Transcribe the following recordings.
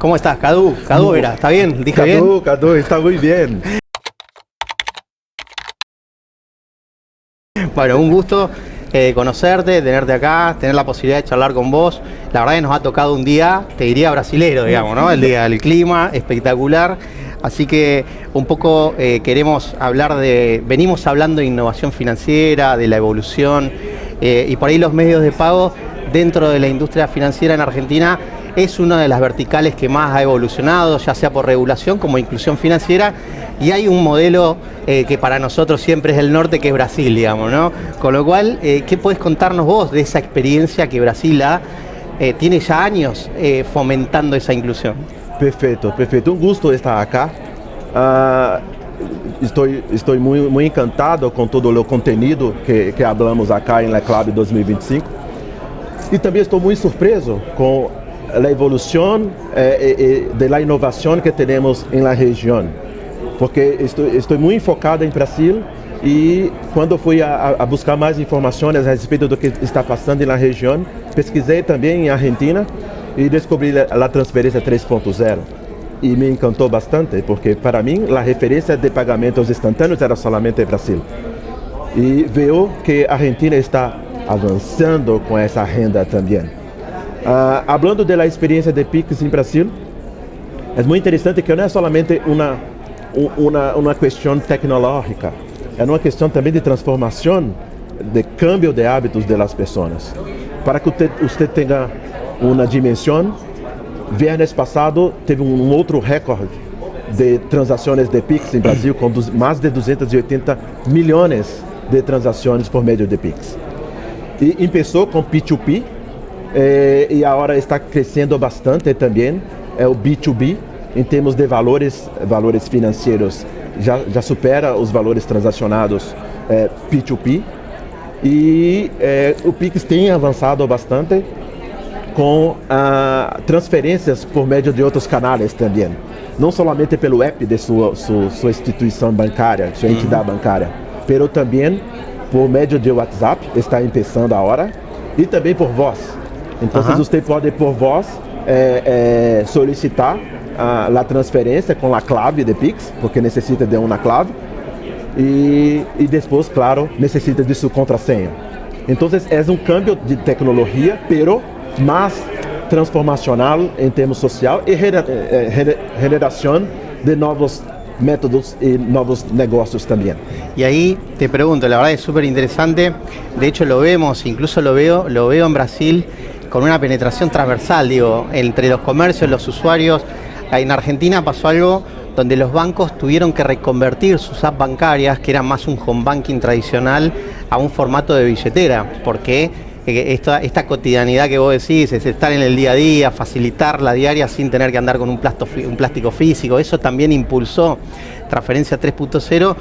¿Cómo estás, Cadu? Cadu era, ¿está bien? ¿Dije bien? Cadu, está muy bien. Bueno, un gusto conocerte, tenerte acá, tener la posibilidad de charlar con vos. La verdad que nos ha tocado un día, te diría brasilero, digamos, ¿no? El día del clima, espectacular. Así que un poco queremos hablar venimos hablando de innovación financiera, de la evolución, y por ahí los medios de pago dentro de la industria financiera en Argentina es una de las verticales que más ha evolucionado, ya sea por regulación como inclusión financiera, y hay un modelo que para nosotros siempre es el norte, que es Brasil, digamos, ¿no? Con lo cual, ¿qué podés contarnos vos de esa experiencia que Brasil tiene ya años fomentando esa inclusión? Perfeito. Un gusto estar acá. Estou muito encantado com todo o conteúdo que falamos acá em La Clave 2025. E também estou muito surpreso com a evolução da inovação que temos na região. Porque estou muito focado em Brasil e quando fui a buscar mais informações a respeito do que está passando na região, pesquisei também em Argentina e descobri a transferência 3.0 e me encantou bastante, porque para mim a referência de pagamentos instantâneos era somente Brasil. E vejo que a Argentina está avançando com essa renda também. Hablando da experiência de Pix em Brasil, é muito interessante que não é somente uma questão tecnológica, é uma questão também de transformação, de cambio de hábitos das pessoas. Para que você tenha uma dimensão, viernes passado teve outro recorde de transações de Pix em Brasil, com mais de 280 milhões de transações por meio de Pix. E começou com P2P e agora está crescendo bastante também o B2B em termos de valores financeiros, já supera os valores transacionados P2P e o Pix tem avançado bastante com transferências por meio de outros canais também, não somente pelo app de sua instituição bancária, sua entidade bancária, mas também por meio de WhatsApp, está começando agora, e também por voz. Então você pode por voz solicitar a transferência com a clave de Pix, porque necessita de uma clave, e depois, claro, necessita de sua contrasenha. Então é um cambio de tecnologia, pero mais transformacional em termos social e generação de novos métodos y nuevos negocios también. Y ahí te pregunto, la verdad es súper interesante, de hecho lo vemos, incluso lo veo en Brasil con una penetración transversal, digo, entre los comercios, los usuarios. En Argentina pasó algo donde los bancos tuvieron que reconvertir sus apps bancarias, que eran más un home banking tradicional, a un formato de billetera, porque esta cotidianidad que vos decís, es estar en el día a día, facilitar la diaria sin tener que andar con un plástico físico, eso también impulsó Transferencia 3.0.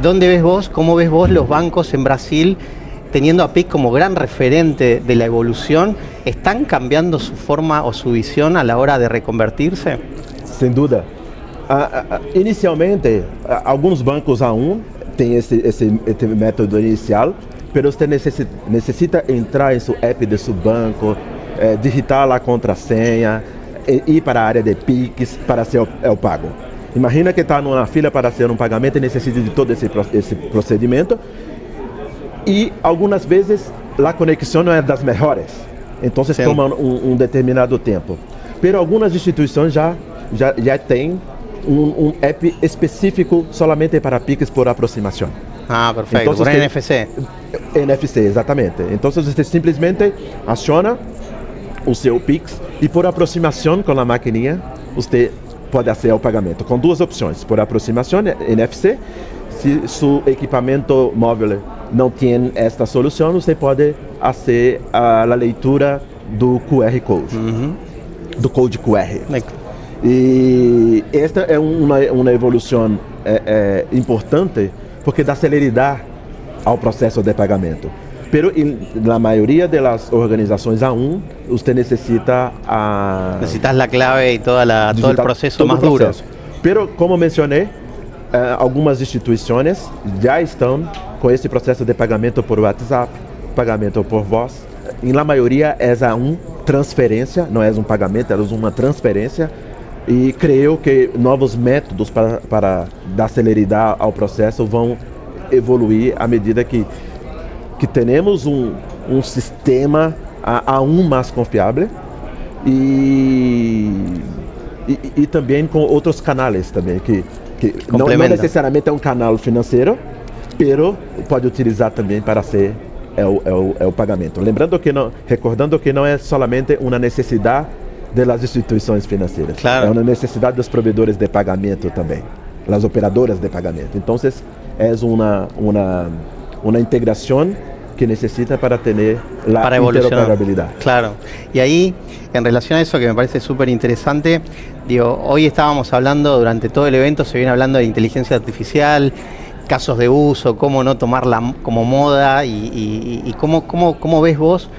¿Dónde ves vos, cómo ves vos los bancos en Brasil teniendo a Pix como gran referente de la evolución? ¿Están cambiando su forma o su visión a la hora de reconvertirse? Sin duda. Inicialmente, algunos bancos aún têm esse método inicial, pero você necessita entrar em seu app de seu banco, digitar a contrasenha, ir para a área de Pix para ser o pago. Imagina que está numa fila para ser um pagamento e necessita de todo esse procedimento. E algumas vezes a conexão não é das melhores, então toma um determinado tempo. Pero algumas instituições já têm um app específico somente para Pix por aproximação. Ah, perfecto. Entonces, por NFC. NFC, exatamente. Então você simplesmente aciona o seu Pix e por aproximação com a maquininha você pode fazer o pagamento. Com duas opções, por aproximação, NFC. Se seu equipamento móvel não tem esta solução, você pode fazer a leitura do QR Code, do Code QR. E esta é uma evolução importante, porque dá celeridade ao processo de pagamento. Pero na maioria das organizações aún, você necessita necessitas a clave e todo o processo mais duro. Pero como mencionei, algumas instituições já estão com esse processo de pagamento por WhatsApp, pagamento por voz. E na maioria é uma transferência, não é um pagamento, é uma transferência E creio que novos métodos para dar celeridade ao processo vão evoluir à medida que temos um sistema mais confiável e também com outros canais também, que não necessariamente é um canal financeiro, pero pode utilizar também para ser o pagamento. Recordando que não é somente uma necessidade das instituições financeiras, claro. É uma necessidade dos provedores de pagamento também, das operadoras de pagamento. Então, é uma integração que necesita para tener la interoperabilidad. Claro. Y ahí, en relación a eso que me parece súper interesante, digo, hoy estábamos hablando, durante todo el evento se viene hablando de inteligencia artificial, casos de uso, cómo no tomarla como moda y cómo ves vos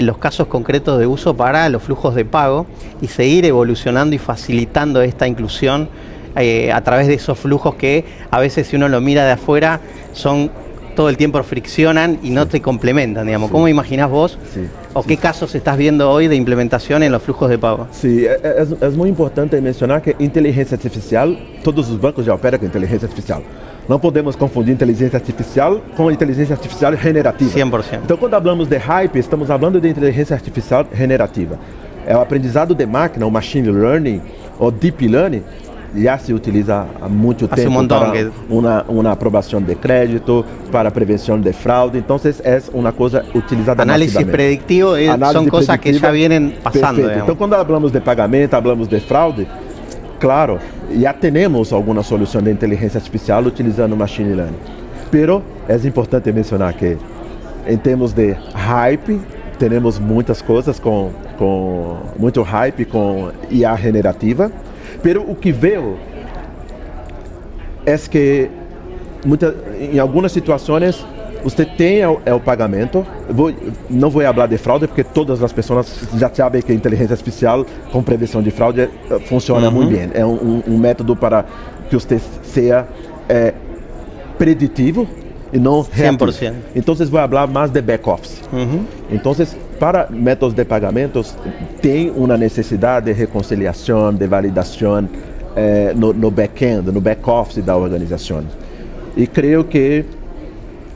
los casos concretos de uso para los flujos de pago y seguir evolucionando y facilitando esta inclusión a través de esos flujos que a veces, si uno lo mira de afuera, todo el tiempo friccionan y no te complementan, digamos. Sí. ¿Cómo imaginás vos qué casos estás viendo hoy de implementación en los flujos de pago? Sí, es muy importante mencionar que inteligencia artificial, todos los bancos ya operan con inteligencia artificial. Não podemos confundir inteligência artificial com inteligência artificial generativa. 100%. Então, quando falamos de hype, estamos falando de inteligência artificial generativa. É o aprendizado de máquina, o machine learning, o deep learning, já se utiliza há muito tempo para uma aprovação de crédito, para prevenção de fraude. Então, é uma coisa utilizada análisis predictivo são coisas que já vêm passando. Então, quando falamos de pagamento, falamos de fraude, claro, já temos alguma solução de inteligência artificial utilizando machine learning. Pero é importante mencionar que, em termos de hype, temos muitas coisas com muito hype com IA generativa. Pero o que vejo é que em algumas situações você tem o pagamento. Não vou falar de fraude porque todas as pessoas já sabem que a inteligência artificial com prevenção de fraude funciona muito bem. É um método para que você seja preditivo e não reativo. 100%. Então vou falar mais de back office. Então, para métodos de pagamentos, tem uma necessidade de reconciliação, de validação no back-end, no back-office da organização. E creio que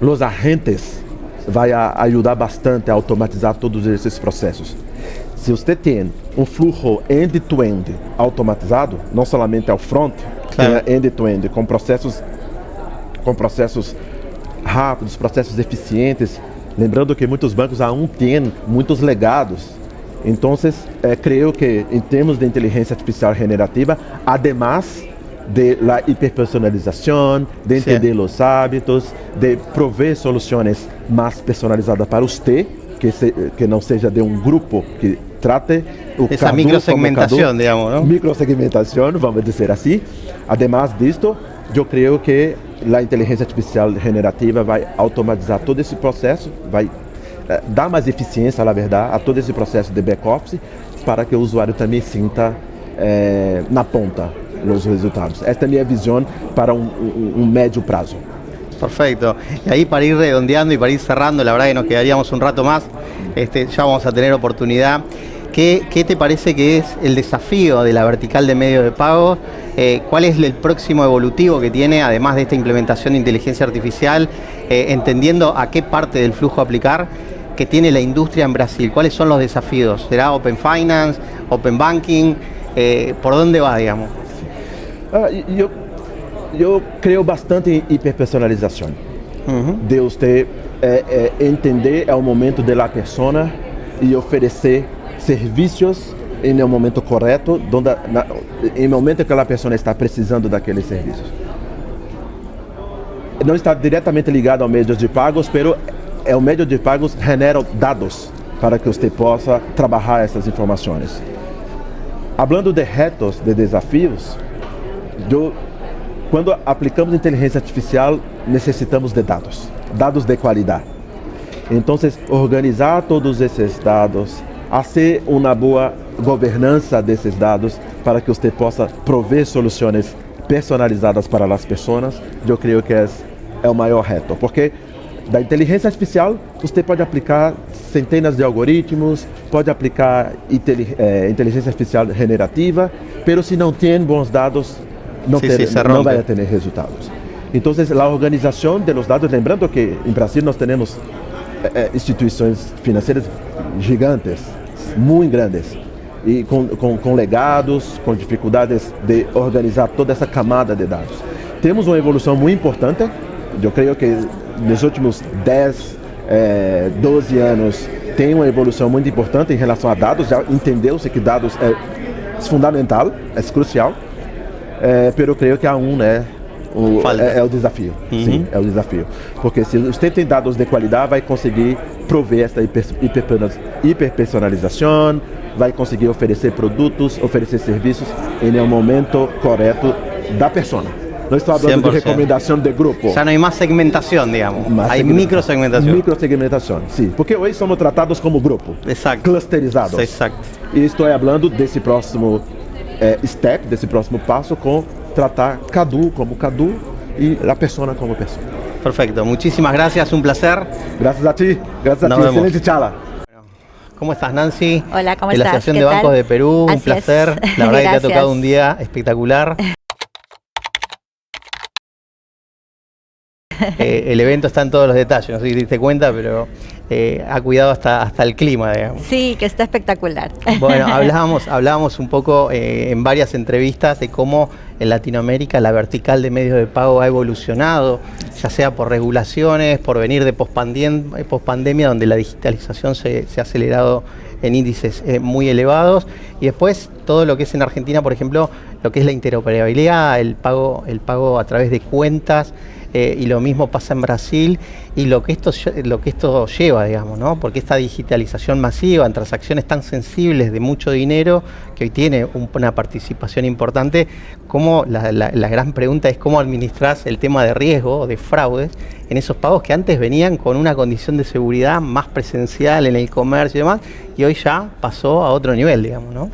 os agentes vão ajudar bastante a automatizar todos esses processos. Se você tem um fluxo end-to-end automatizado, não somente ao front, claro, end-to-end, com processos rápidos, processos eficientes, lembrando que muitos bancos ainda têm muitos legados. Então, creio que em termos de inteligência artificial generativa, además de la hiperpersonalização, de entender os hábitos, de prover soluções mais personalizadas para você, que não seja de um grupo que trate o essa microsegmentação, digamos, não? Microsegmentação, vamos dizer assim. Además disto, eu creio que a inteligência artificial generativa vai automatizar todo esse processo, vai dar mais eficiência, na verdade, a todo esse processo de back-office, para que o usuário também sinta na ponta os resultados. Esta é a minha visão para um médio prazo. Perfecto. Y ahí para ir redondeando y para ir cerrando, la verdad que nos quedaríamos un rato más, ya vamos a tener oportunidad. ¿Qué te parece que es el desafío de la vertical de medios de pago? ¿Cuál es el próximo evolutivo que tiene, además de esta implementación de inteligencia artificial, entendiendo a qué parte del flujo aplicar, que tiene la industria en Brasil? ¿Cuáles son los desafíos? ¿Será Open Finance, Open Banking? ¿Por dónde va, digamos? Eu creio bastante em hiperpersonalização. De você entender o momento da persona e oferecer serviços em um momento correto, em um momento que a pessoa está precisando daqueles serviços. Não está diretamente ligado ao meio de pagos, mas o meio de pagos genera dados para que você possa trabalhar essas informações. Falando de retos, de desafios, quando aplicamos inteligência artificial, necessitamos de dados de qualidade. Então, organizar todos esses dados, fazer uma boa governança desses dados para que você possa prover soluções personalizadas para as pessoas, eu creio que é o maior reto. Porque da inteligência artificial, você pode aplicar centenas de algoritmos, pode aplicar inteligência artificial generativa, pero se não tem bons dados, não vai ter resultados. Então, a organização dos dados, lembrando que em Brasil nós temos instituições financeiras gigantes, muito grandes, e com legados, com dificuldades de organizar toda essa camada de dados. Temos uma evolução muito importante, eu creio que nos últimos 10, 12 anos tem uma evolução muito importante em relação a dados, já entendeu-se que dados é fundamental, é crucial, pero creio que aún é o desafio. Sim, é o desafio. Porque se você tem dados de qualidade, vai conseguir prover essa hiperpersonalização, vai conseguir oferecer produtos, oferecer serviços em um momento correto da persona. Não estou falando de recomendação de grupo. Já não há mais segmentação, digamos. Há microsegmentação. Microsegmentação, sim. Porque hoje somos tratados como grupo. Exato. Clusterizados. Exato. E estou falando desse próximo step, desse próximo passo, com tratar Cadu como Cadu e a persona como persona. Perfecto. Muchísimas gracias. Un placer. Gracias a ti. Gracias a ti. Excelente charla. ¿Cómo estás, Nancy? Hola, ¿cómo estás? De la Asociación de Bancos de Perú, un placer. La verdad que te ha tocado un día espectacular. El evento está en todos los detalles, no sé si te diste cuenta, pero ha cuidado hasta el clima, digamos. Sí, que está espectacular. Bueno, hablábamos un poco en varias entrevistas de cómo en Latinoamérica la vertical de medios de pago ha evolucionado, ya sea por regulaciones, por venir de pospandemia, donde la digitalización se ha acelerado en índices muy elevados, y después todo lo que es en Argentina, por ejemplo, lo que es la interoperabilidad, el pago a través de cuentas, y lo mismo pasa en Brasil, y lo que esto lleva, digamos, ¿no? Porque esta digitalización masiva en transacciones tan sensibles de mucho dinero, que hoy tiene una participación importante, como la gran pregunta es cómo administrás el tema de riesgo o de fraudes en esos pagos que antes venían con una condición de seguridad más presencial en el comercio y demás, y hoy ya pasó a otro nivel, digamos, ¿no?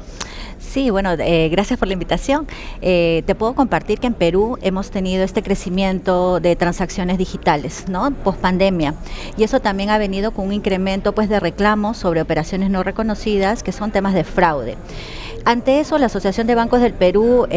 Sí, bueno, gracias por la invitación. Te puedo compartir que en Perú hemos tenido este crecimiento de transacciones digitales, ¿no? Post pandemia. Y eso también ha venido con un incremento, pues, de reclamos sobre operaciones no reconocidas, que son temas de fraude. Ante eso, la Asociación de Bancos del Perú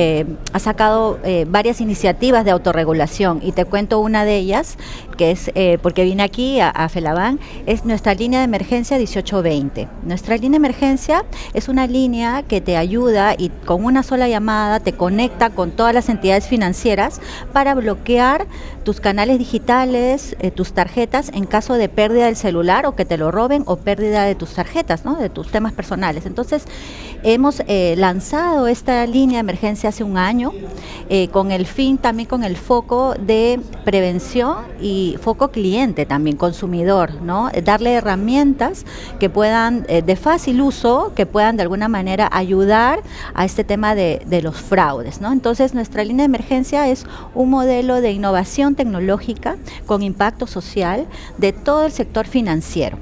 ha sacado varias iniciativas de autorregulación, y te cuento una de ellas, que es, porque vine aquí a FELABAN, es nuestra línea de emergencia 1820. Nuestra línea de emergencia es una línea que te ayuda y con una sola llamada te conecta con todas las entidades financieras para bloquear tus canales digitales, tus tarjetas, en caso de pérdida del celular o que te lo roben, o pérdida de tus tarjetas, ¿no? De tus temas personales. Entonces, hemos lanzado esta línea de emergencia hace un año, con el fin, también con el foco de prevención y foco cliente también, consumidor, ¿no? Darle herramientas que puedan, de fácil uso, que puedan de alguna manera ayudar a este tema de los fraudes, ¿no? Entonces, nuestra línea de emergencia es un modelo de innovación tecnológica con impacto social de todo el sector financiero.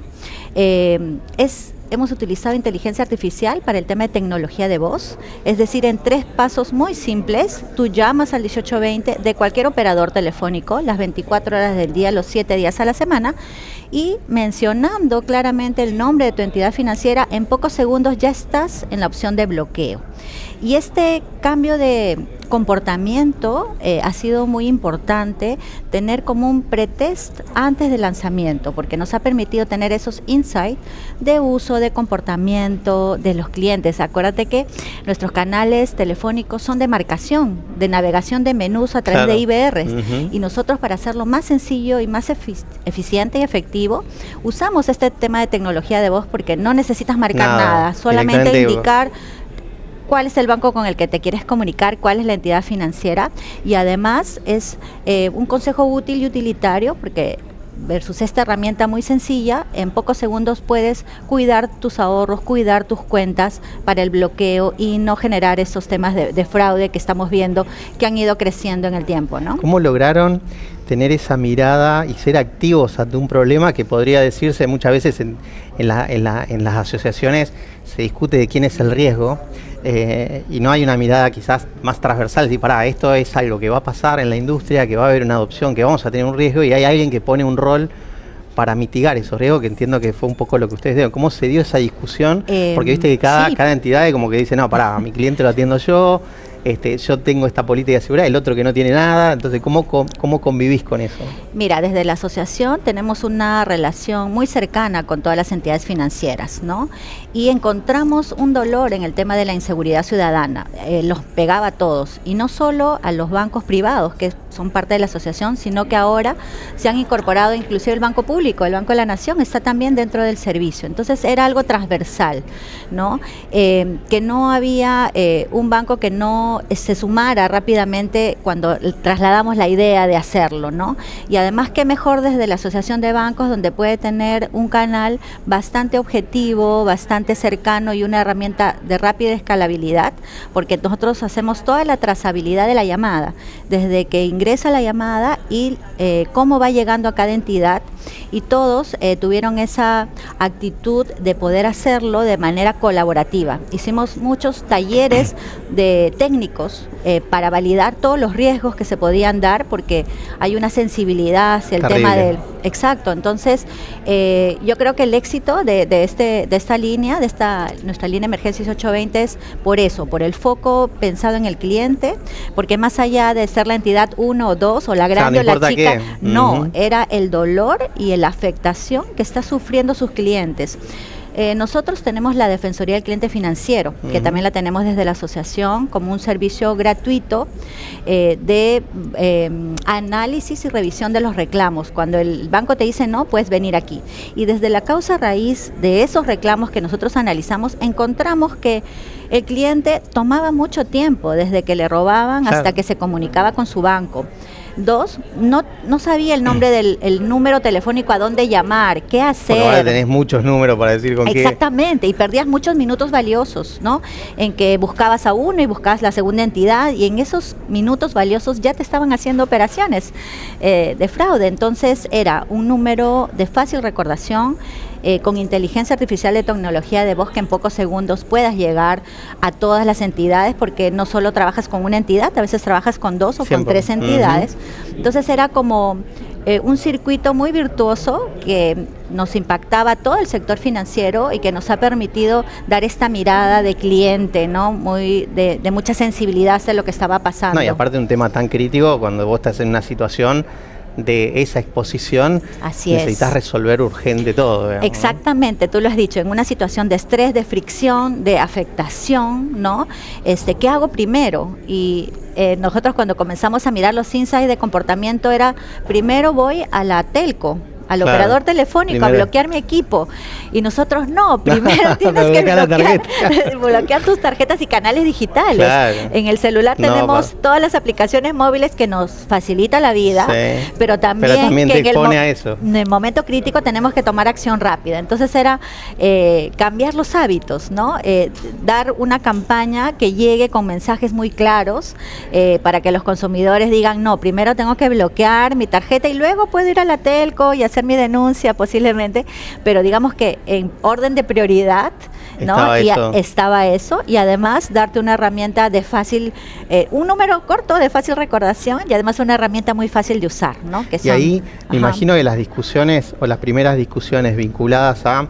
Hemos utilizado inteligencia artificial para el tema de tecnología de voz, es decir, en 3 pasos muy simples, tú llamas al 1820 de cualquier operador telefónico, las 24 horas del día, los 7 días a la semana, y mencionando claramente el nombre de tu entidad financiera, en pocos segundos ya estás en la opción de bloqueo. Y este cambio de comportamiento ha sido muy importante tener como un pretest antes del lanzamiento, porque nos ha permitido tener esos insights de uso, de comportamiento de los clientes. Acuérdate que nuestros canales telefónicos son de marcación, de navegación de menús a través de IVRs, y nosotros, para hacerlo más sencillo y más eficiente y efectivo, usamos este tema de tecnología de voz, porque no necesitas marcar nada, solamente indicar cuál es el banco con el que te quieres comunicar, cuál es la entidad financiera, y además es un consejo útil y utilitario, porque versus esta herramienta muy sencilla, en pocos segundos puedes cuidar tus ahorros, cuidar tus cuentas para el bloqueo y no generar esos temas de fraude que estamos viendo que han ido creciendo en el tiempo, ¿no? ¿Cómo lograron tener esa mirada y ser activos ante un problema que podría decirse muchas veces en las asociaciones se discute de quién es el riesgo, y no hay una mirada quizás más transversal, decir, pará, esto es algo que va a pasar en la industria, que va a haber una adopción, que vamos a tener un riesgo, y hay alguien que pone un rol para mitigar esos riesgos, que entiendo que fue un poco lo que ustedes dieron? ¿Cómo se dio esa discusión? Porque viste que cada entidad como que dice, no, pará, a mi cliente lo atiendo yo, yo tengo esta política de seguridad, el otro que no tiene nada. Entonces, ¿cómo convivís con eso? Mira, desde la asociación tenemos una relación muy cercana con todas las entidades financieras, ¿no? Y encontramos un dolor en el tema de la inseguridad ciudadana. Los pegaba a todos, y no solo a los bancos privados, que son parte de la asociación, sino que ahora se han incorporado inclusive el Banco Público, el Banco de la Nación está también dentro del servicio. Entonces era algo transversal, ¿no? Que no había un banco que no se sumara rápidamente cuando trasladamos la idea de hacerlo, ¿no? Y además, qué mejor desde la Asociación de Bancos, donde puede tener un canal bastante objetivo, bastante cercano y una herramienta de rápida escalabilidad, porque nosotros hacemos toda la trazabilidad de la llamada, desde que ingresa la llamada y cómo va llegando a cada entidad, y todos tuvieron esa actitud de poder hacerlo de manera colaborativa. Hicimos muchos talleres de técnicos para validar todos los riesgos que se podían dar, porque hay una sensibilidad hacia el tema del... Exacto, entonces yo creo que el éxito de esta línea, nuestra línea Emergencias 820 es por eso, por el foco pensado en el cliente, porque más allá de ser la entidad 1 o 2 o la grande o la chica, no, era el dolor y la afectación que está sufriendo sus clientes. Nosotros tenemos la Defensoría del Cliente Financiero, que también la tenemos desde la asociación como un servicio gratuito de análisis y revisión de los reclamos. Cuando el banco te dice no, puedes venir aquí. Y desde la causa raíz de esos reclamos que nosotros analizamos, encontramos que el cliente tomaba mucho tiempo desde que le robaban hasta que se comunicaba con su banco. 2, no sabía el nombre del número telefónico, a dónde llamar, qué hacer. Porque ahora tenés muchos números para decir con qué. Exactamente, y perdías muchos minutos valiosos, ¿no? En que buscabas a uno y buscabas la segunda entidad, y en esos minutos valiosos ya te estaban haciendo operaciones de fraude. Entonces era un número de fácil recordación, con inteligencia artificial de tecnología de voz, que en pocos segundos puedas llegar a todas las entidades, porque no solo trabajas con una entidad, a veces trabajas con 2 o con 3 entidades. Entonces era como un circuito muy virtuoso que nos impactaba a todo el sector financiero y que nos ha permitido dar esta mirada de cliente, ¿no? Muy de mucha sensibilidad hacia lo que estaba pasando. No, y aparte de un tema tan crítico, cuando vos estás en una situación de esa exposición, necesitas resolver urgente todo, digamos, exactamente, ¿no? Tú lo has dicho, en una situación de estrés, de fricción, de afectación, ¿no? ¿Qué hago primero? Y nosotros, cuando comenzamos a mirar los insights de comportamiento, era primero voy a la telco, al operador telefónico, a bloquear mi equipo. Y nosotros no, primero tienes que bloquear tus tarjetas y canales digitales. Claro. En el celular tenemos todas las aplicaciones móviles que nos facilita la vida, pero también que te expone a eso. En el momento crítico tenemos que tomar acción rápida. Entonces era cambiar los hábitos, ¿no? Dar una campaña que llegue con mensajes muy claros para que los consumidores digan, no, primero tengo que bloquear mi tarjeta y luego puedo ir a la telco y hacer mi denuncia posiblemente, pero digamos que en orden de prioridad, ¿no? Estaba eso, y además darte una herramienta de fácil, un número corto de fácil recordación, y además una herramienta muy fácil de usar, ¿no? Que y ahí me imagino que las discusiones o las primeras discusiones vinculadas a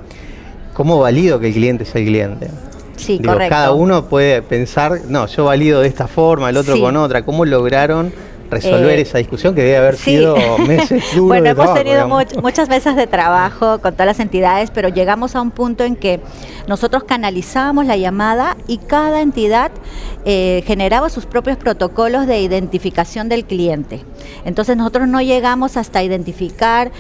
cómo valido que el cliente es el cliente. Sí, correcto. Cada uno puede pensar, no, yo valido de esta forma, el otro con otra. ¿Cómo lograron resolver esa discusión que debe haber sido meses duros? Bueno, de hemos trabajo, tenido muchas mesas de trabajo con todas las entidades, pero llegamos a un punto en que nosotros canalizábamos la llamada y cada entidad generaba sus propios protocolos de identificación del cliente. Entonces nosotros no llegamos hasta identificar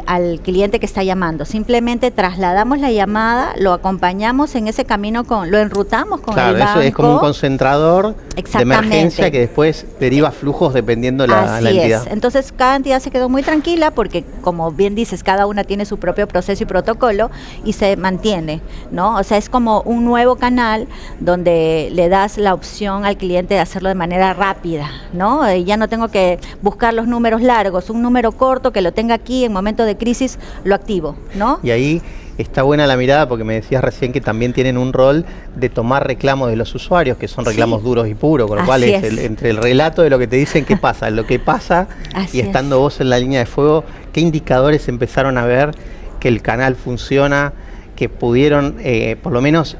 al cliente que está llamando, simplemente trasladamos la llamada, lo acompañamos en ese camino, lo enrutamos con el banco. Eso es como un concentrador de emergencia que después deriva flujos dependiendo la entidad. Entonces cada entidad se quedó muy tranquila porque, como bien dices, cada una tiene su propio proceso y protocolo y se mantiene, ¿no? O sea, es como un nuevo canal donde le das la opción al cliente de hacerlo de manera rápida, ¿no? Y ya no tengo que buscar los números largos, un número corto que lo tenga aquí en momento de crisis lo activo, ¿no? Y ahí está buena la mirada porque me decías recién que también tienen un rol de tomar reclamos de los usuarios, que son reclamos duros y puros, con lo cual entre el relato de lo que te dicen qué pasa, lo que pasa y estando vos en la línea de fuego, ¿qué indicadores empezaron a ver que el canal funciona, que pudieron por lo menos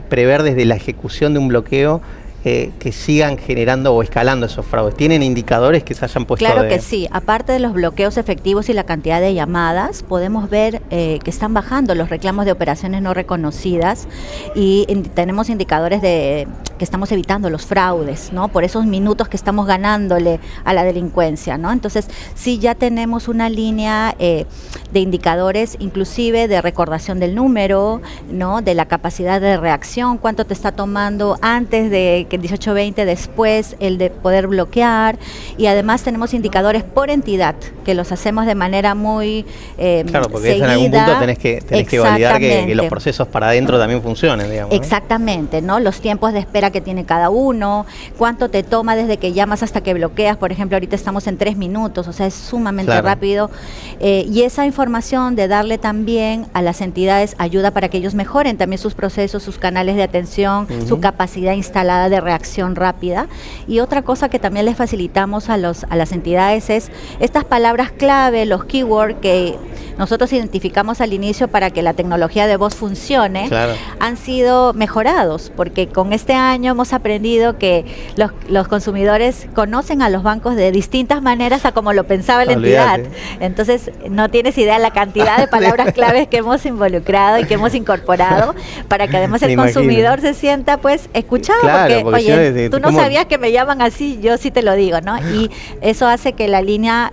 prever desde la ejecución de un bloqueo que sigan generando o escalando esos fraudes? ¿Tienen indicadores que se hayan puesto? Claro que sí. Aparte de los bloqueos efectivos y la cantidad de llamadas, podemos ver que están bajando los reclamos de operaciones no reconocidas y tenemos indicadores de que estamos evitando los fraudes, ¿no? Por esos minutos que estamos ganándole a la delincuencia, ¿no? Entonces, sí ya tenemos una línea de indicadores, inclusive de recordación del número, ¿no? De la capacidad de reacción, cuánto te está tomando antes de que el 1820, después el de poder bloquear, y además tenemos indicadores por entidad que los hacemos de manera muy claro, porque seguida. En algún punto tenés que validar que los procesos para adentro también funcionen, digamos, ¿no? Exactamente, ¿no? Los tiempos de espera que tiene cada uno, cuánto te toma desde que llamas hasta que bloqueas. Por ejemplo, ahorita estamos en 3 minutos, o sea, es sumamente rápido, y esa información de darle también a las entidades ayuda para que ellos mejoren también sus procesos, sus canales de atención, su capacidad instalada de reacción rápida. Y otra cosa que también les facilitamos a las entidades es estas palabras clave, los keywords que nosotros identificamos al inicio para que la tecnología de voz funcione, han sido mejorados, porque con este año hemos aprendido que los consumidores conocen a los bancos de distintas maneras a como lo pensaba la entidad. Entonces, no tienes idea la cantidad de palabras claves que hemos involucrado y que hemos incorporado para que además el consumidor se sienta pues escuchado, porque oye, tú no sabías que me llaman así, yo sí te lo digo, ¿no? Y eso hace que la línea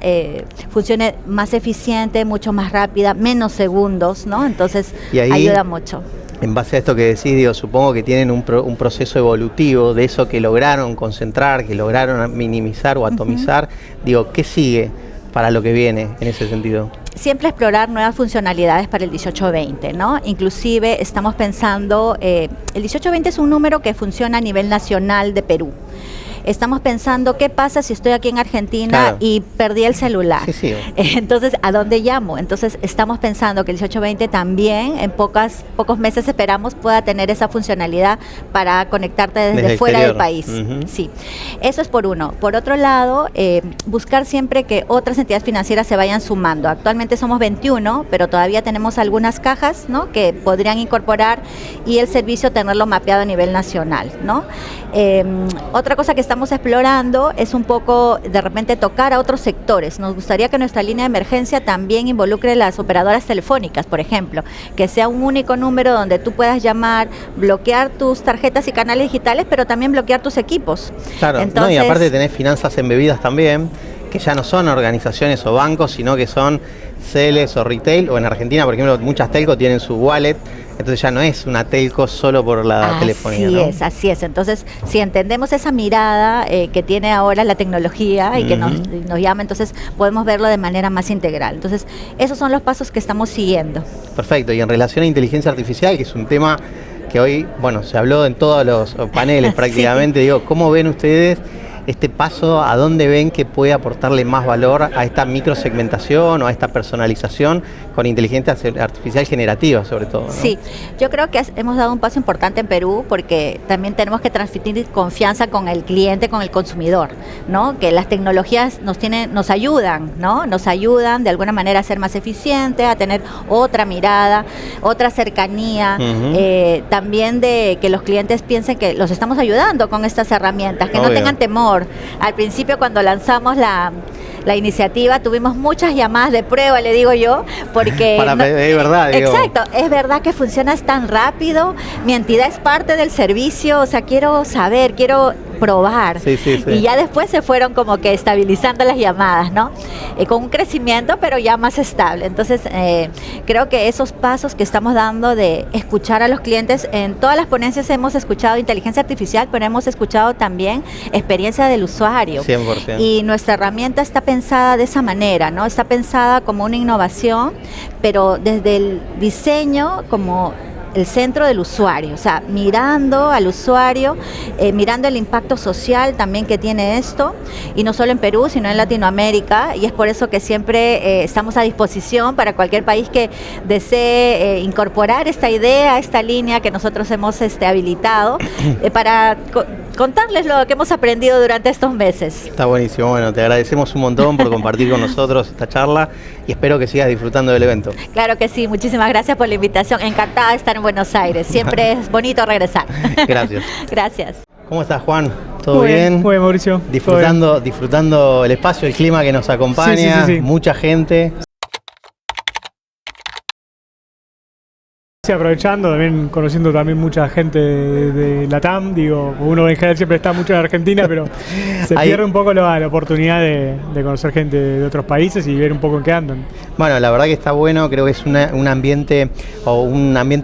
funcione más eficiente, mucho más rápida, menos segundos, ¿no? Entonces, ayuda mucho. En base a esto que decís, digo, supongo que tienen un proceso evolutivo de eso que lograron concentrar, que lograron minimizar o atomizar. Digo, ¿qué sigue para lo que viene en ese sentido? Siempre explorar nuevas funcionalidades para el 1820, ¿no? Inclusive estamos pensando, el 1820 es un número que funciona a nivel nacional de Perú. Estamos pensando, ¿qué pasa si estoy aquí en Argentina y perdí el celular? Entonces, ¿a dónde llamo? Entonces, estamos pensando que el 1820 también, en pocos meses esperamos, pueda tener esa funcionalidad para conectarte desde fuera del país. Sí, eso es por uno. Por otro lado, buscar siempre que otras entidades financieras se vayan sumando. Actualmente somos 21, pero todavía tenemos algunas cajas, ¿no?, que podrían incorporar y el servicio tenerlo mapeado a nivel nacional, ¿no? Otra cosa que estamos explorando es un poco de repente tocar a otros sectores. Nos gustaría que nuestra línea de emergencia también involucre las operadoras telefónicas, por ejemplo, que sea un único número donde tú puedas llamar, bloquear tus tarjetas y canales digitales, pero también bloquear tus equipos. Claro, entonces, no, y aparte tenés finanzas embebidas también, que ya no son organizaciones o bancos, sino que son CELES o retail, o en Argentina, por ejemplo, muchas telcos tienen su wallet. Entonces ya no es una telco solo por la telefonía, ¿no? Así es. Entonces, si entendemos esa mirada que tiene ahora la tecnología y que nos llama, entonces podemos verlo de manera más integral. Entonces, esos son los pasos que estamos siguiendo. Perfecto. Y en relación a inteligencia artificial, que es un tema que hoy, bueno, se habló en todos los paneles prácticamente, digo, ¿cómo ven ustedes este paso? ¿A dónde ven que puede aportarle más valor a esta microsegmentación o a esta personalización con inteligencia artificial generativa, sobre todo, ¿no? Sí, yo creo que hemos dado un paso importante en Perú, porque también tenemos que transmitir confianza con el cliente, con el consumidor, ¿no? Que las tecnologías nos ayudan, ¿no? Nos ayudan de alguna manera a ser más eficientes, a tener otra mirada, otra cercanía, también de que los clientes piensen que los estamos ayudando con estas herramientas, que no tengan temor. Al principio, cuando lanzamos la iniciativa, tuvimos muchas llamadas de prueba, le digo yo, porque es verdad, exacto, es verdad que funcionas tan rápido, mi entidad es parte del servicio, o sea, quiero saber, quiero probar. Y ya después se fueron como que estabilizando las llamadas, ¿no? Con un crecimiento, pero ya más estable. Entonces, creo que esos pasos que estamos dando de escuchar a los clientes, en todas las ponencias hemos escuchado inteligencia artificial, pero hemos escuchado también experiencia del usuario. 100%. Y nuestra herramienta está pensada de esa manera, ¿no? Está pensada como una innovación, pero desde el diseño como el centro del usuario, o sea, mirando al usuario, mirando el impacto social también que tiene esto, y no solo en Perú, sino en Latinoamérica, y es por eso que siempre estamos a disposición para cualquier país que desee incorporar esta idea, esta línea que nosotros hemos habilitado, para contarles lo que hemos aprendido durante estos meses. Está buenísimo, bueno, te agradecemos un montón por compartir con nosotros esta charla y espero que sigas disfrutando del evento. Claro que sí, muchísimas gracias por la invitación, encantada de estar en Buenos Aires, siempre es bonito regresar. Gracias. Gracias. ¿Cómo estás, Juan? ¿Todo muy bien? Muy bien, Mauricio. Disfrutando el espacio, el clima que nos acompaña, sí. Mucha gente. Sí, aprovechando, también conociendo también mucha gente de Latam, digo, uno en general siempre está mucho en Argentina, pero se pierde un poco la oportunidad de conocer gente de otros países y ver un poco en qué andan. Bueno, la verdad que está bueno, creo que es un ambiente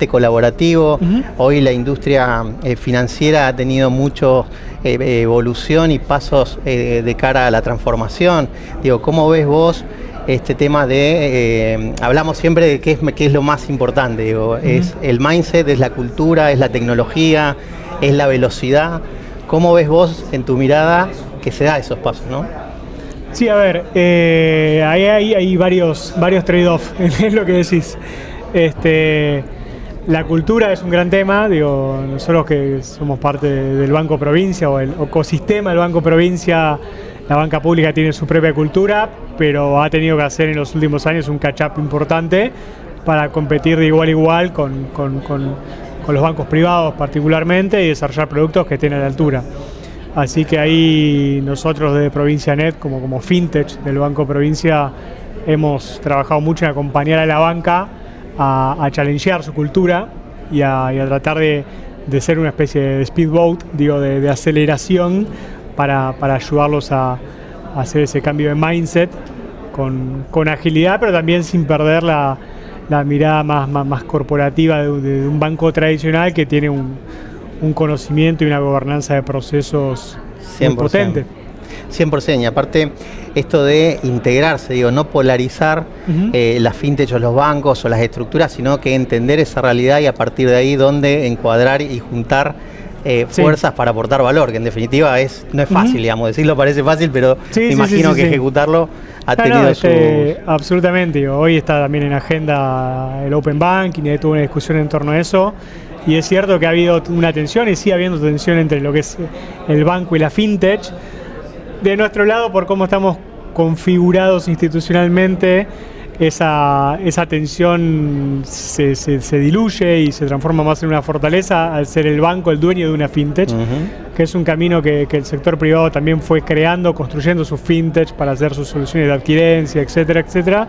colaborativo. Hoy la industria financiera ha tenido mucho evolución y pasos de cara a la transformación. Digo, ¿cómo ves vos este tema de, hablamos siempre de qué es lo más importante, digo, es el mindset, es la cultura, es la tecnología, es la velocidad? ¿Cómo ves vos en tu mirada que se da esos pasos, no? Sí, a ver, hay varios trade-off en lo que decís. La cultura es un gran tema, digo, nosotros que somos parte del Banco Provincia o el ecosistema del Banco Provincia, la banca pública tiene su propia cultura, pero ha tenido que hacer en los últimos años un catch-up importante para competir de igual a igual con los bancos privados particularmente y desarrollar productos que estén a la altura. Así que ahí nosotros de Provincia Net, como fintech del Banco Provincia, hemos trabajado mucho en acompañar a la banca a challengear su cultura y a tratar de ser una especie de speedboat, digo, de aceleración para ayudarlos a hacer ese cambio de mindset con agilidad, pero también sin perder la mirada más corporativa de un banco tradicional que tiene un conocimiento y una gobernanza de procesos muy potente. 100%, y aparte esto de integrarse, digo, no polarizar las fintech o los bancos o las estructuras, sino que entender esa realidad y a partir de ahí dónde encuadrar y juntar fuerzas para aportar valor, que en definitiva no es fácil, digamos, decirlo parece fácil, pero me imagino que ejecutarlo ha tenido su... Absolutamente, hoy está también en agenda el Open Banking y hay toda una discusión en torno a eso. Y es cierto que ha habido una tensión y sigue habiendo tensión entre lo que es el banco y la fintech. De nuestro lado, por cómo estamos configurados institucionalmente, esa tensión se diluye y se transforma más en una fortaleza al ser el banco el dueño de una fintech, que es un camino que el sector privado también fue creando, construyendo sus fintech para hacer sus soluciones de adquirencia, etcétera, etcétera.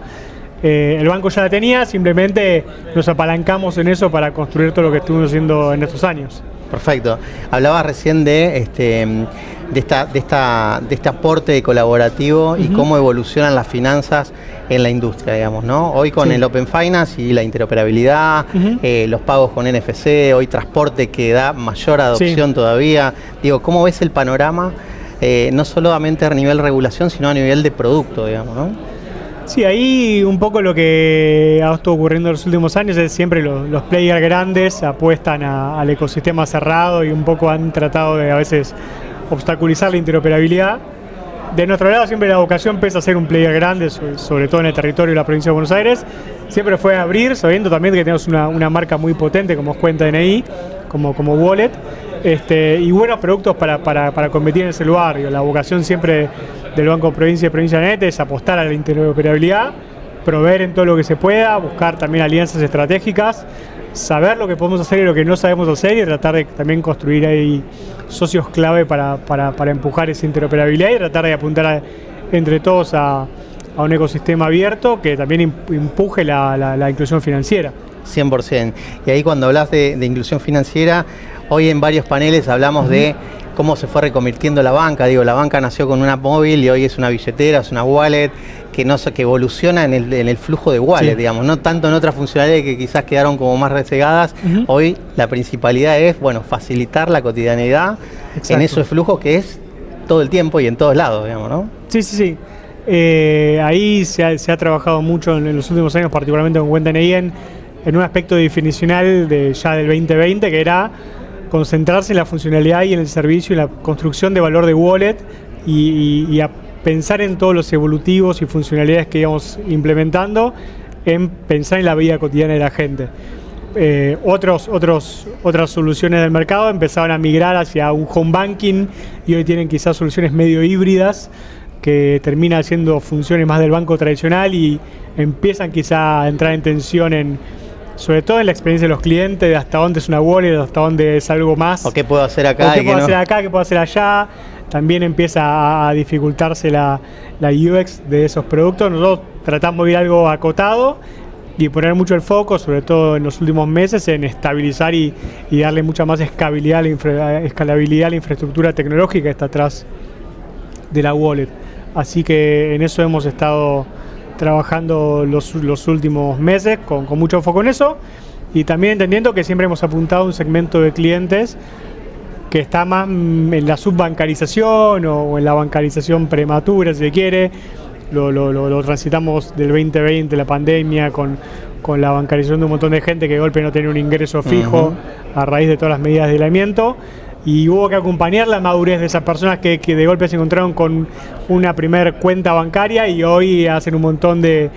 El banco ya la tenía, simplemente nos apalancamos en eso para construir todo lo que estuvimos haciendo en estos años. Perfecto. Hablabas recién de este aporte colaborativo y cómo evolucionan las finanzas en la industria, digamos, ¿no? Hoy con el Open Finance y la interoperabilidad, los pagos con NFC, hoy transporte que da mayor adopción todavía. Digo, ¿cómo ves el panorama, no solamente a nivel regulación, sino a nivel de producto, digamos, ¿no? Sí, ahí un poco lo que ha estado ocurriendo en los últimos años es siempre los players grandes apuestan al ecosistema cerrado y un poco han tratado de a veces obstaculizar la interoperabilidad. De nuestro lado siempre la vocación, pese a ser un player grande, sobre todo en el territorio de la provincia de Buenos Aires, siempre fue abrir, sabiendo también que tenemos una marca muy potente como es Cuenta DNI, como Wallet, y buenos productos para competir en ese lugar. La vocación siempre del Banco Provincia y Provincia Net es apostar a la interoperabilidad, proveer en todo lo que se pueda, buscar también alianzas estratégicas, saber lo que podemos hacer y lo que no sabemos hacer y tratar de también construir ahí socios clave para empujar esa interoperabilidad y tratar de apuntar entre todos a un ecosistema abierto que también empuje la inclusión financiera. 100%. Y ahí cuando hablas de inclusión financiera, hoy en varios paneles hablamos de cómo se fue reconvirtiendo la banca. Digo, la banca nació con una móvil y hoy es una billetera, es una wallet que evoluciona en el flujo de wallet, digamos, no tanto en otras funcionalidades que quizás quedaron como más resegadas. Hoy la principalidad es, facilitar la cotidianidad en esos flujos que es todo el tiempo y en todos lados, digamos, ¿no? Sí. Ahí se ha trabajado mucho en los últimos años, particularmente con Cuenta DNI, en un aspecto definicional ya del 2020, que era concentrarse en la funcionalidad y en el servicio y la construcción de valor de wallet y a pensar en todos los evolutivos y funcionalidades que íbamos implementando, en pensar en la vida cotidiana de la gente. Otras soluciones del mercado empezaron a migrar hacia un home banking y hoy tienen quizás soluciones medio híbridas que terminan haciendo funciones más del banco tradicional y empiezan quizá a entrar en tensión sobre todo en la experiencia de los clientes, de hasta dónde es una wallet, hasta dónde es algo más. O qué puedo hacer acá. O qué puedo hacer acá, qué puedo hacer allá. También empieza a dificultarse la UX de esos productos. Nosotros tratamos de ir algo acotado y poner mucho el foco, sobre todo en los últimos meses, en estabilizar y darle mucha más escalabilidad a la infraestructura tecnológica que está atrás de la wallet. Así que en eso hemos estado trabajando los últimos meses con mucho foco en eso, y también entendiendo que siempre hemos apuntado a un segmento de clientes que está más en la subbancarización o en la bancarización prematura, si se quiere. Lo transitamos del 2020, la pandemia, con la bancarización de un montón de gente que de golpe no tenía un ingreso fijo a raíz de todas las medidas de aislamiento. Y hubo que acompañar la madurez de esas personas que de golpe se encontraron con una primer cuenta bancaria y hoy hacen un montón de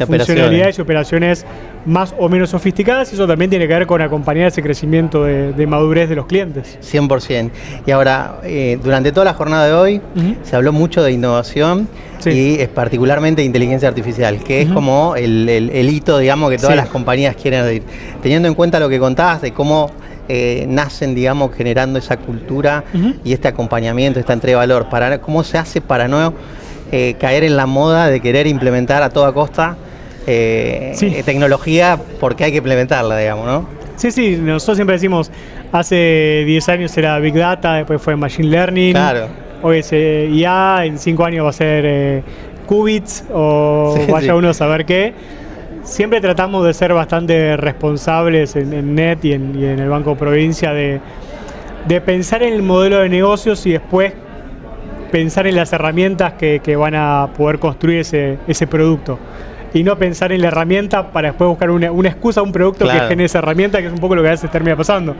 funcionalidades y operaciones más o menos sofisticadas, y eso también tiene que ver con acompañar ese crecimiento de madurez de los clientes. 100%. Y ahora, durante toda la jornada de hoy, se habló mucho de innovación y particularmente de inteligencia artificial, que es como el hito, digamos, que todas las compañías quieren ir. Teniendo en cuenta lo que contabas de cómo nacen, digamos, generando esa cultura y este acompañamiento, esta entrega de valor, ¿cómo se hace para no caer en la moda de querer implementar a toda costa tecnología porque hay que implementarla, digamos, ¿no? Sí, nosotros siempre decimos, hace 10 años era Big Data, después fue Machine Learning, hoy es IA, en 5 años va a ser qubits o vaya uno a saber qué. Siempre tratamos de ser bastante responsables en NET y en el Banco Provincia de pensar en el modelo de negocios y después pensar en las herramientas que van a poder construir ese producto. Y no pensar en la herramienta para después buscar una excusa a un producto que genere esa herramienta, que es un poco lo que a veces termina pasando.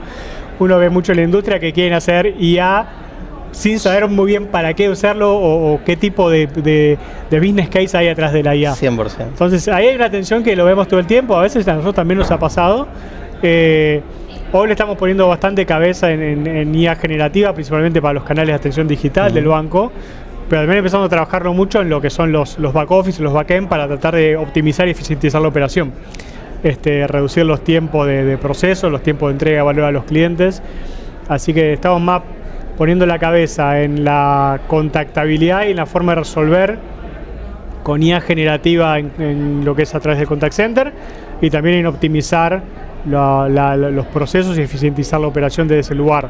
Uno ve mucho en la industria que quieren hacer IA sin saber muy bien para qué usarlo o qué tipo de business case hay atrás de la IA. 100%. Entonces ahí hay una tensión que lo vemos todo el tiempo, a veces a nosotros también nos ha pasado. Hoy le estamos poniendo bastante cabeza en IA generativa, principalmente para los canales de atención digital del banco, pero también empezamos a trabajarlo mucho en lo que son los back office, los back end, para tratar de optimizar y eficientizar la operación. Reducir los tiempos de proceso, los tiempos de entrega de valor a los clientes. Así que estamos más poniendo la cabeza en la contactabilidad y en la forma de resolver con IA generativa en lo que es a través del contact center, y también en optimizar los procesos y eficientizar la operación desde ese lugar.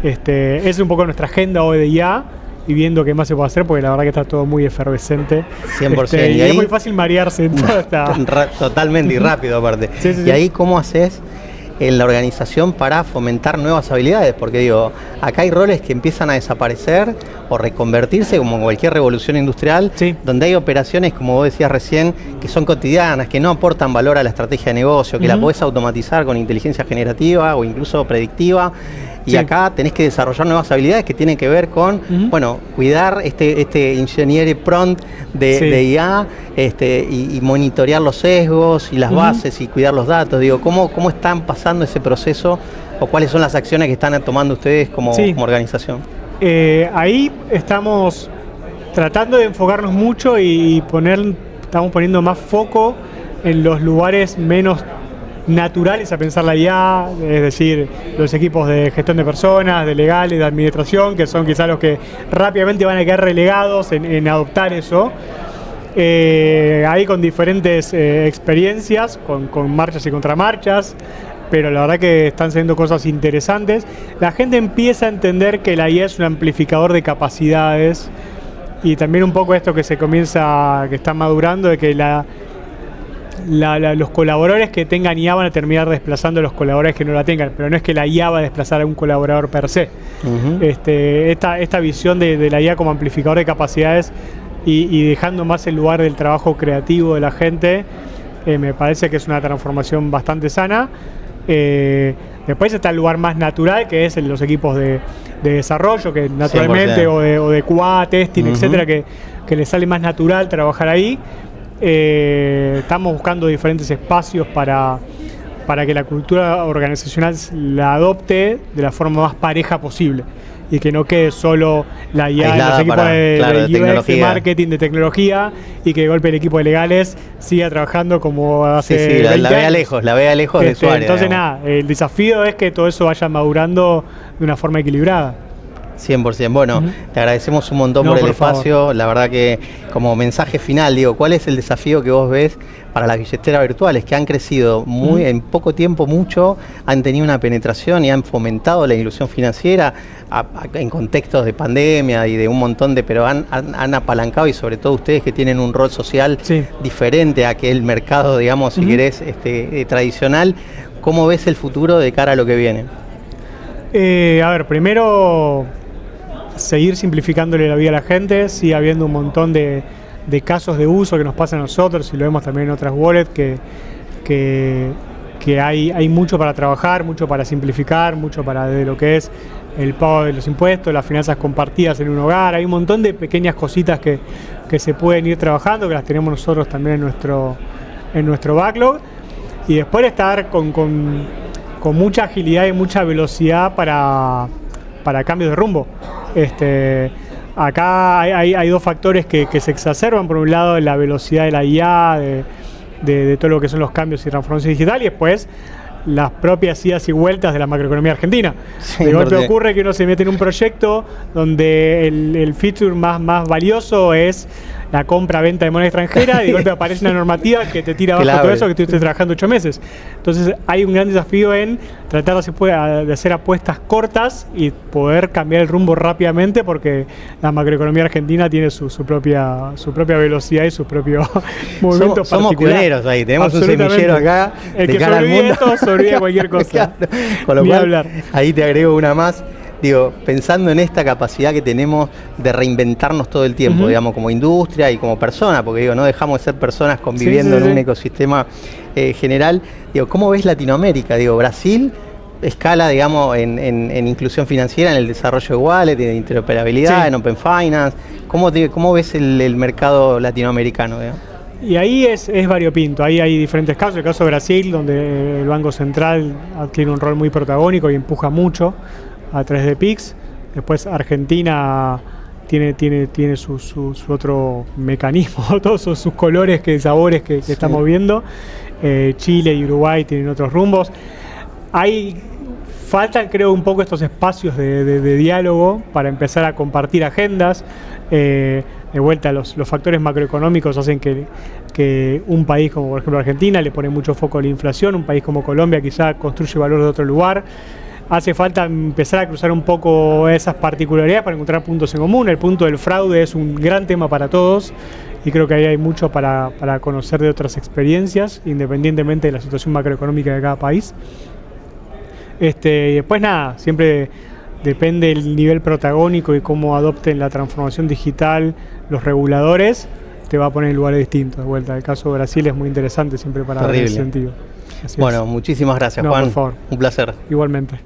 Es un poco nuestra agenda hoy de IA, y viendo qué más se puede hacer, porque la verdad que está todo muy efervescente. 100%. Y ahí es muy fácil marearse en toda esta... Totalmente, y rápido aparte. Y ahí, ¿cómo haces en la organización para fomentar nuevas habilidades? Porque digo, acá hay roles que empiezan a desaparecer o reconvertirse, como en cualquier revolución industrial, donde hay operaciones, como vos decías recién, que son cotidianas, que no aportan valor a la estrategia de negocio, que la podés automatizar con inteligencia generativa o incluso predictiva. Y acá tenés que desarrollar nuevas habilidades que tienen que ver con, cuidar este ingeniero prompt de IA, y monitorear los sesgos y las bases y cuidar los datos. Digo, ¿cómo están pasando ese proceso o cuáles son las acciones que están tomando ustedes como organización? Ahí estamos tratando de enfocarnos mucho y estamos poniendo más foco en los lugares menos naturales a pensar la IA, es decir, los equipos de gestión de personas, de legales, de administración, que son quizás los que rápidamente van a quedar relegados en adoptar eso. Ahí con diferentes experiencias, con marchas y contramarchas, pero la verdad que están saliendo cosas interesantes. La gente empieza a entender que la IA es un amplificador de capacidades, y también un poco esto que está madurando, de que los colaboradores que tengan IA van a terminar desplazando a los colaboradores que no la tengan, pero no es que la IA va a desplazar a un colaborador per se. Esta visión de la IA como amplificador de capacidades y dejando más el lugar del trabajo creativo de la gente, Me parece que es una transformación bastante sana. Después está el lugar más natural, que es en los equipos de desarrollo, que naturalmente, o de QA, testing, etcétera, que les sale más natural trabajar ahí. Estamos buscando diferentes espacios para que la cultura organizacional la adopte de la forma más pareja posible y que no quede solo la IA en los equipos de UX, de marketing, de tecnología, y que de golpe el equipo de legales siga trabajando como hace 20 la vea lejos de usuario. Entonces nada, el desafío es que todo eso vaya madurando de una forma equilibrada. 100%. Bueno, te agradecemos un montón por el espacio. La verdad que como mensaje final, digo, ¿cuál es el desafío que vos ves para las billeteras virtuales que han crecido muy en poco tiempo, mucho, han tenido una penetración y han fomentado la inclusión financiera en contextos de pandemia y de un montón de, pero han apalancado, y sobre todo ustedes que tienen un rol social diferente a que el mercado, digamos, si querés, tradicional? ¿Cómo ves el futuro de cara a lo que viene? A ver, primero seguir simplificándole la vida a la gente. Sigue habiendo un montón de casos de uso que nos pasa a nosotros, y lo vemos también en otras wallets, que hay mucho para trabajar, mucho para simplificar, mucho para de lo que es el pago de los impuestos, las finanzas compartidas en un hogar. Hay un montón de pequeñas cositas que se pueden ir trabajando, que las tenemos nosotros también en nuestro backlog, y después estar con mucha agilidad y mucha velocidad para cambios de rumbo. Acá hay dos factores que se exacerban. Por un lado, la velocidad de la IA, de todo lo que son los cambios y transformación digital, y después las propias idas y vueltas de la macroeconomía argentina. De golpe ocurre que uno se mete en un proyecto donde el feature más valioso es la compra-venta de moneda extranjera, y de golpe aparece una normativa que te tira abajo todo eso que estuviste trabajando 8 meses. Entonces hay un gran desafío en tratar de hacer apuestas cortas y poder cambiar el rumbo rápidamente, porque la macroeconomía argentina tiene su propia velocidad y sus propios movimientos somos particulares. pioneros ahí, tenemos un semillero acá. El que sobrevive esto, sobrevive cualquier cosa. Claro. Con lo cual, ahí te agrego una más. Digo, pensando en esta capacidad que tenemos de reinventarnos todo el tiempo, digamos, como industria y como persona, porque digo, no dejamos de ser personas conviviendo en un ecosistema general. Digo, ¿cómo ves Latinoamérica? Digo, Brasil escala, digamos, en inclusión financiera, en el desarrollo de wallet, de interoperabilidad, en Open Finance. ¿Cómo ves el mercado latinoamericano, digamos? Y ahí es variopinto. Ahí hay diferentes casos. El caso de Brasil, donde el Banco Central adquiere un rol muy protagónico y empuja mucho a través de PIX. Después Argentina tiene su otro mecanismo, todos sus colores, sabores que estamos viendo. Chile y Uruguay tienen otros rumbos. Faltan, creo, un poco estos espacios de diálogo para empezar a compartir agendas. De vuelta, los factores macroeconómicos hacen que un país como por ejemplo Argentina le pone mucho foco a la inflación, un país como Colombia quizá construye valor de otro lugar. Hace falta empezar a cruzar un poco esas particularidades para encontrar puntos en común. El punto del fraude es un gran tema para todos, y creo que ahí hay mucho para conocer de otras experiencias, independientemente de la situación macroeconómica de cada país. Y después nada, siempre depende del nivel protagónico y cómo adopten la transformación digital los reguladores, te va a poner en lugares distintos. De vuelta, el caso de Brasil es muy interesante siempre para ver ese sentido. Bueno, muchísimas gracias, Juan. Por favor. Un placer. Igualmente.